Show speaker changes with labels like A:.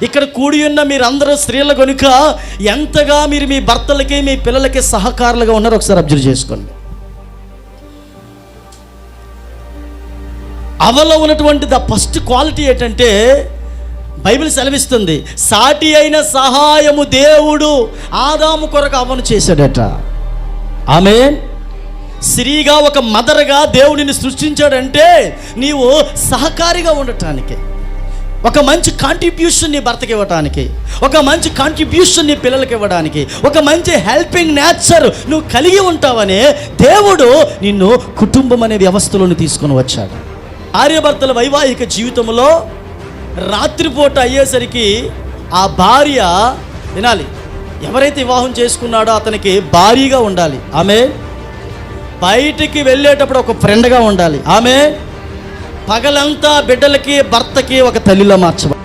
A: ఇక్కడ కూడి ఉన్న మీరందరూ స్త్రీల కనుక ఎంతగా మీరు మీ భర్తలకి మీ పిల్లలకి సహకారులుగా ఉన్నారో ఒకసారి అబ్జర్వ్ చేసుకోండి. అవలో ఉన్నటువంటి ద ఫస్ట్ క్వాలిటీ ఏంటంటే బైబిల్ సెలవిస్తుంది, సాటి అయిన సహాయము దేవుడు ఆదాము కొరకు అవ్వను చేశాడట. ఆమేన్. స్త్రీగా ఒక మదర్గా దేవుడిని సృష్టించాడంటే నీవు సహకారిగా ఉండటానికి, ఒక మంచి కాంట్రిబ్యూషన్ నీ భర్తకి ఇవ్వడానికి, ఒక మంచి కాంట్రిబ్యూషన్ నీ పిల్లలకి ఇవ్వడానికి, ఒక మంచి హెల్పింగ్ నేచర్ నువ్వు కలిగి ఉంటావనే దేవుడు నిన్ను కుటుంబం అనే వ్యవస్థలోని తీసుకొని వచ్చాడు. భార్యాభర్తల వైవాహిక జీవితంలో రాత్రిపూట అయ్యేసరికి ఆ భార్య వినాలి, ఎవరైతే వివాహం చేసుకున్నాడో అతనికి భార్యగా ఉండాలి. ఆమె బయటికి వెళ్ళేటప్పుడు ఒక ఫ్రెండ్గా ఉండాలి. ఆమె పగలంతా బిడ్డలకి భర్తకి ఒక తల్లిలో మార్చబడాలి.